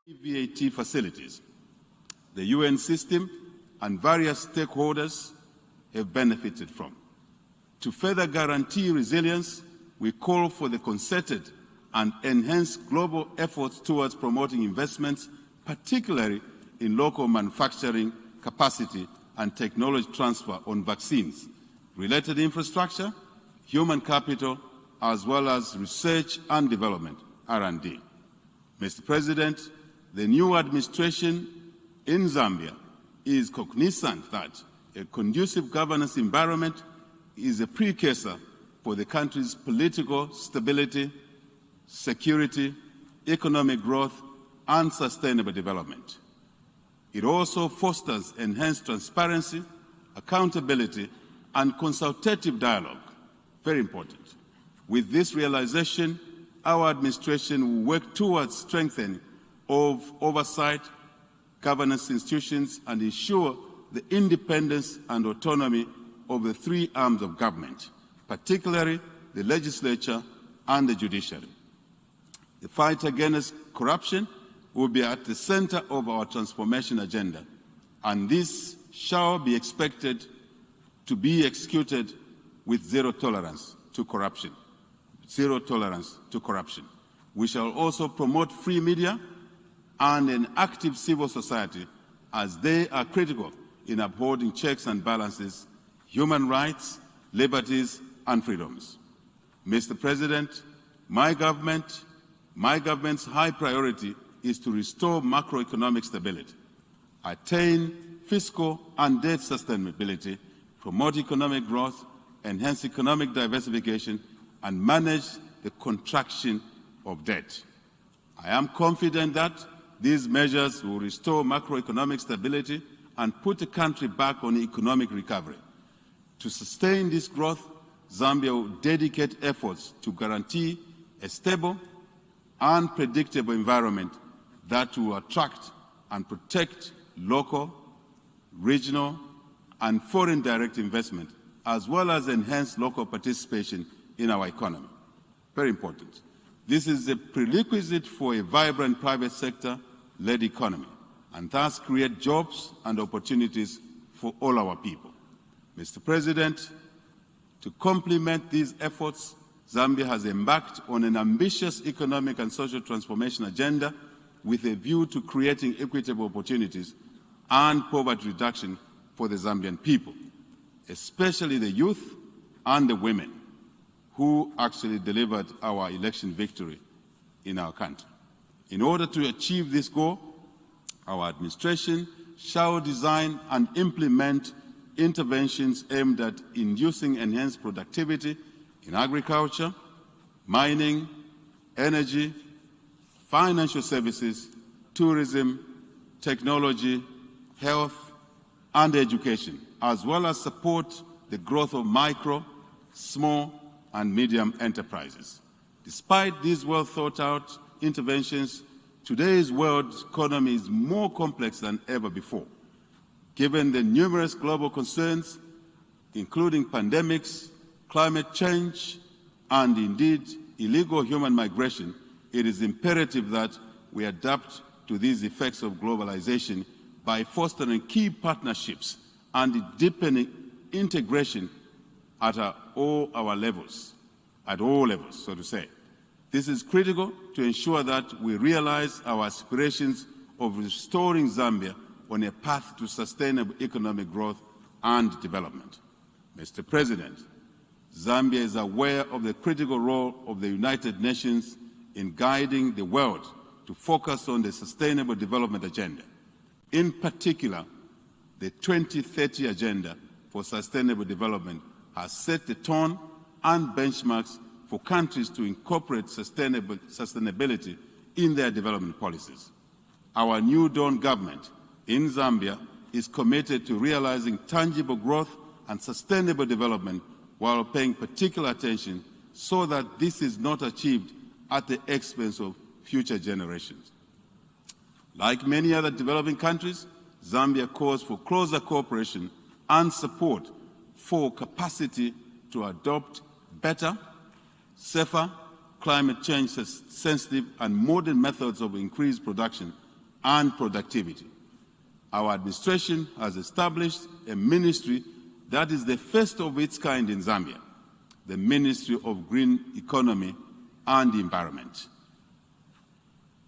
VAT facilities. The UN system and various stakeholders have benefited from. To further guarantee resilience, we call for the concerted and enhanced global efforts towards promoting investments, particularly in local manufacturing capacity and technology transfer on vaccines, related infrastructure, human capital, as well as research and development, R&D. Mr. President, the new administration in Zambia is cognizant that a conducive governance environment is a precursor for the country's political stability, security, economic growth, and sustainable development. It also fosters enhanced transparency, accountability, and consultative dialogue. Very important. With this realization, our administration will work towards strengthening of oversight, governance institutions, and ensure the independence and autonomy of the three arms of government, particularly the legislature and the judiciary. The fight against corruption will be at the center of our transformation agenda, and this shall be expected to be executed with zero tolerance to corruption. Zero tolerance to corruption. We shall also promote free media and an active civil society, as they are critical in upholding checks and balances, human rights, liberties, and freedoms. Mr. President, my government's high priority is to restore macroeconomic stability, attain fiscal and debt sustainability, promote economic growth, enhance economic diversification, and manage the contraction of debt. I am confident that these measures will restore macroeconomic stability and put the country back on economic recovery. To sustain this growth, Zambia will dedicate efforts to guarantee a stable and predictable environment that will attract and protect local, regional, and foreign direct investment, as well as enhance local participation in our economy. Very important. This is a prerequisite for a vibrant private sector-led economy, and thus create jobs and opportunities for all our people. Mr. President, to complement these efforts, Zambia has embarked on an ambitious economic and social transformation agenda with a view to creating equitable opportunities and poverty reduction for the Zambian people, especially the youth and the women who actually delivered our election victory in our country. In order to achieve this goal, our administration shall design and implement interventions aimed at inducing enhanced productivity in agriculture, mining, energy, financial services, tourism, technology, health, and education, as well as support the growth of micro, small, and medium enterprises. Despite these well-thought-out interventions, today's world economy is more complex than ever before. Given the numerous global concerns, including pandemics, climate change, and indeed illegal human migration, it is imperative that we adapt to these effects of globalization by fostering key partnerships and deepening integration at all levels, so to say. This is critical to ensure that we realize our aspirations of restoring Zambia on a path to sustainable economic growth and development. Mr. President, Zambia is aware of the critical role of the United Nations in guiding the world to focus on the Sustainable Development Agenda. In particular, the 2030 Agenda for Sustainable Development has set the tone and benchmarks for countries to incorporate sustainability in their development policies. Our new dawn government in Zambia is committed to realizing tangible growth and sustainable development while paying particular attention so that this is not achieved at the expense of future generations. Like many other developing countries, Zambia calls for closer cooperation and support for capacity to adopt better, safer, climate change sensitive and modern methods of increased production and productivity. Our administration has established a ministry that is the first of its kind in Zambia, the Ministry of Green Economy and Environment.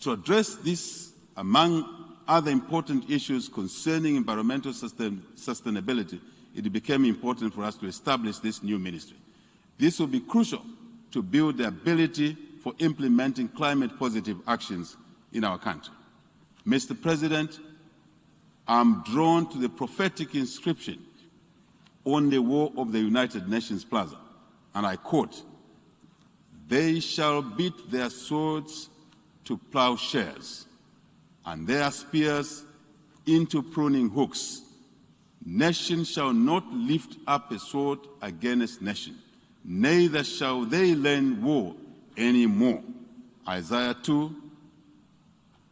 To address this, among other important issues concerning environmental sustainability, it became important for us to establish this new ministry. This will be crucial to build the ability for implementing climate-positive actions in our country. Mr. President, I'm drawn to the prophetic inscription on the wall of the United Nations Plaza, and I quote, "They shall beat their swords to plowshares, and their spears into pruning hooks. Nation shall not lift up a sword against nation, neither shall they learn war anymore." Isaiah 2,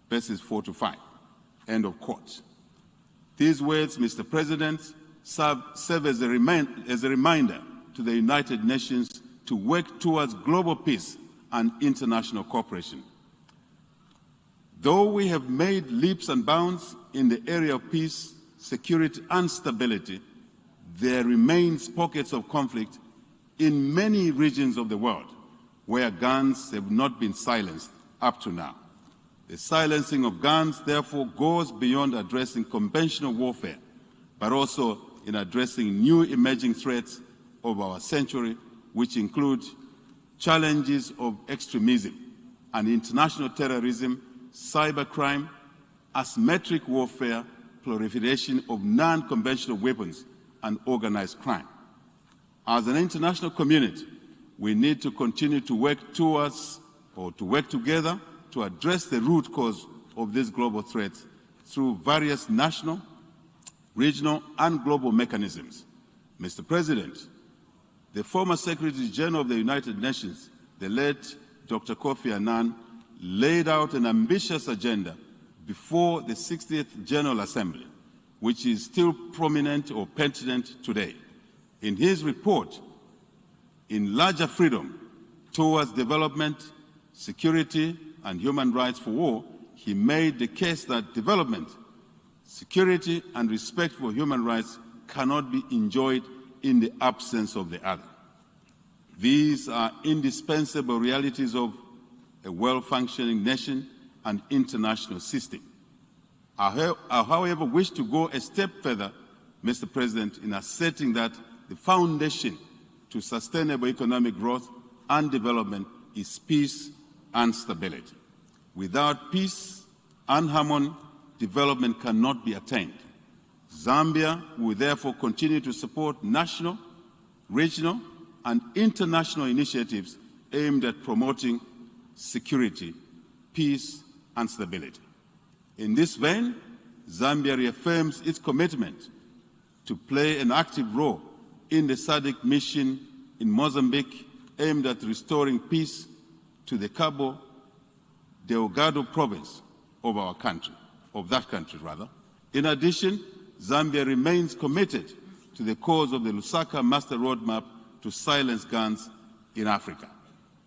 verses 4 to 5. End of quote. These words, Mr. President, serve as a reminder to the United Nations to work towards global peace and international cooperation. Though we have made leaps and bounds in the area of peace, security, and stability, there remains pockets of conflict in many regions of the world where guns have not been silenced up to now. The silencing of guns, therefore, goes beyond addressing conventional warfare, but also in addressing new emerging threats of our century, which include challenges of extremism and international terrorism, cybercrime, asymmetric warfare, proliferation of non-conventional weapons, and organized crime. As an international community, we need to continue to work together to address the root cause of these global threats through various national, regional, and global mechanisms. Mr. President, the former Secretary General of the United Nations, the late Dr. Kofi Annan, laid out an ambitious agenda before the 60th General Assembly, which is still prominent or pertinent today. In his report, "In Larger Freedom Towards Development, Security, and Human Rights for War," he made the case that development, security, and respect for human rights cannot be enjoyed in the absence of the other. These are indispensable realities of a well-functioning nation and international system. I, however, wish to go a step further, Mr. President, in asserting that the foundation to sustainable economic growth and development is peace and stability. Without peace and harmony, development cannot be attained. Zambia will therefore continue to support national, regional, and international initiatives aimed at promoting security, peace, and stability. In this vein, Zambia reaffirms its commitment to play an active role in the SADC mission in Mozambique aimed at restoring peace to the Cabo Delgado province of that country. In addition, Zambia remains committed to the cause of the Lusaka Master Roadmap to silence guns in Africa,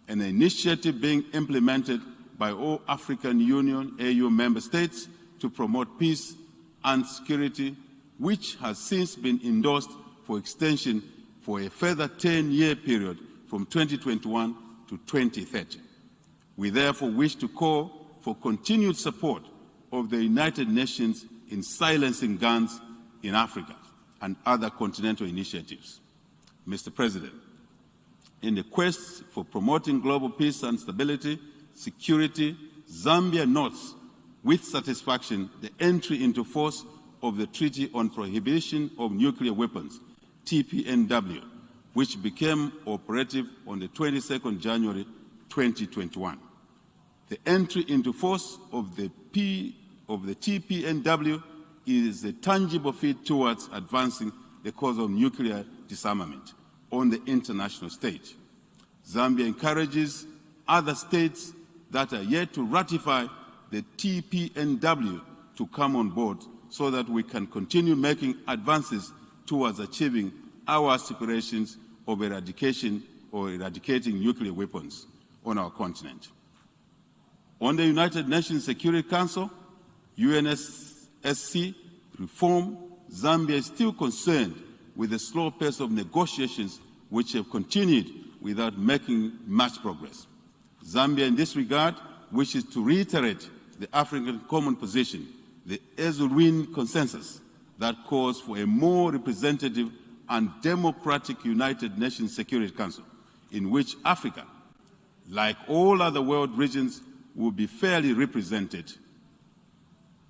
an initiative being implemented by all African Union AU member states to promote peace and security, which has since been endorsed for extension for a further 10-year period from 2021 to 2030. We therefore wish to call for continued support of the United Nations in silencing guns in Africa and other continental initiatives. Mr. President, in the quest for promoting global peace and stability, security, Zambia notes with satisfaction the entry into force of the Treaty on Prohibition of Nuclear Weapons, TPNW, which became operative on the 22nd January 2021. The entry into force of the TPNW is a tangible feat towards advancing the cause of nuclear disarmament on the international stage. Zambia encourages other states that are yet to ratify the TPNW to come on board so that we can continue making advances towards achieving our aspirations of eradicating nuclear weapons on our continent. On the United Nations Security Council, UNSC reform, Zambia is still concerned with the slow pace of negotiations which have continued without making much progress. Zambia, in this regard, wishes to reiterate the African Common Position, the Ezulwini Consensus, that calls for a more representative and democratic United Nations Security Council, in which Africa, like all other world regions, will be fairly represented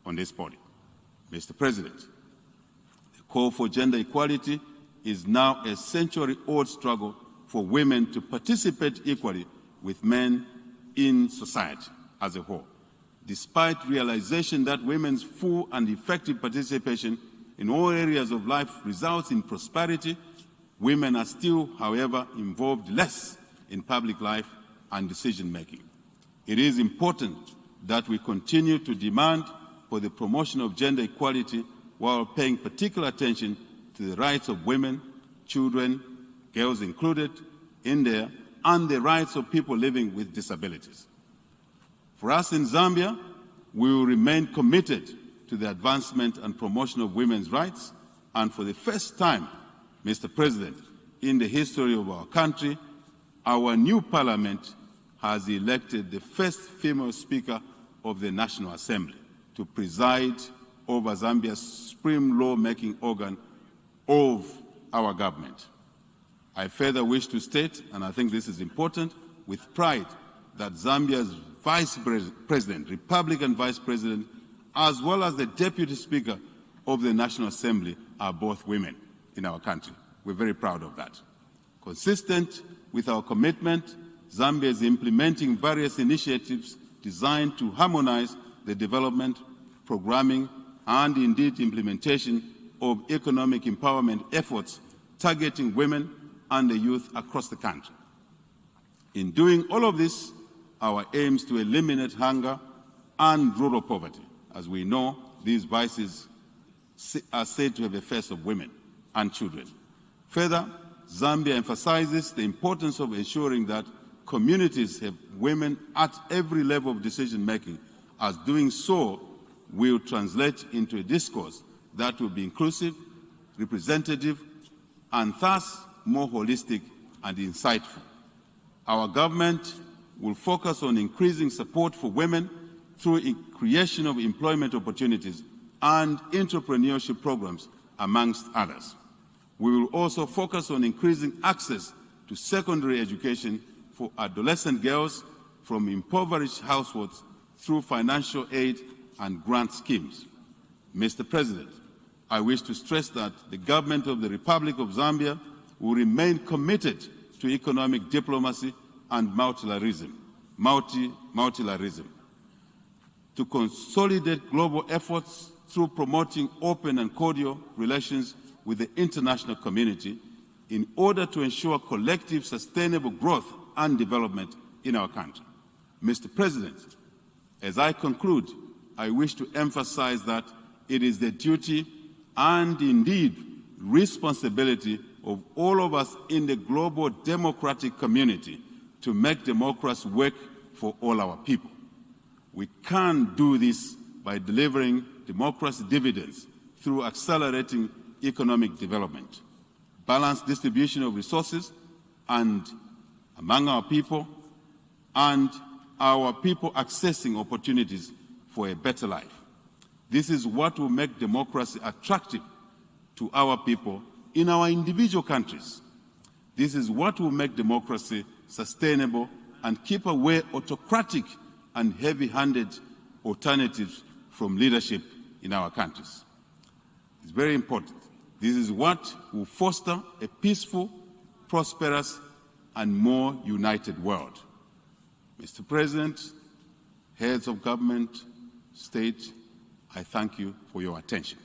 on this body. Mr. President, the call for gender equality is now a century-old struggle for women to participate equally with men in society as a whole. Despite realization that women's full and effective participation in all areas of life results in prosperity, women are still, however, involved less in public life and decision-making. It is important that we continue to demand for the promotion of gender equality while paying particular attention to the rights of women, children, girls included in there, and the rights of people living with disabilities. For us in Zambia, we will remain committed to the advancement and promotion of women's rights, and for the first time, Mr. President, in the history of our country, our new parliament has elected the first female Speaker of the National Assembly to preside over Zambia's supreme law-making organ of our government. I further wish to state, and I think this is important, with pride, that Zambia's Vice President, Republican Vice President, as well as the Deputy Speaker of the National Assembly are both women in our country. We're very proud of that. Consistent with our commitment, Zambia is implementing various initiatives designed to harmonize the development, programming, and indeed implementation of economic empowerment efforts targeting women and the youth across the country. In doing all of this, our aim is to eliminate hunger and rural poverty. As we know, these vices are said to have the face of women and children. Further, Zambia emphasizes the importance of ensuring that communities have women at every level of decision-making, as doing so will translate into a discourse that will be inclusive, representative, and thus more holistic and insightful. Our government will focus on increasing support for women through creation of employment opportunities and entrepreneurship programs, amongst others. We will also focus on increasing access to secondary education for adolescent girls from impoverished households through financial aid and grant schemes. Mr. President, I wish to stress that the government of the Republic of Zambia will remain committed to economic diplomacy and multilateralism, to consolidate global efforts through promoting open and cordial relations with the international community in order to ensure collective sustainable growth and development in our country. Mr. President, as I conclude, I wish to emphasize that it is the duty and indeed responsibility of all of us in the global democratic community to make democracy work for all our people. We can't do this by delivering democracy dividends through accelerating economic development, balanced distribution of resources and among our people, and our people accessing opportunities for a better life. This is what will make democracy attractive to our people in our individual countries. This is what will make democracy sustainable and keep away autocratic and heavy-handed alternatives from leadership in our countries. It's very important. This is what will foster a peaceful, prosperous, and more united world. Mr. President, heads of government, state, I thank you for your attention.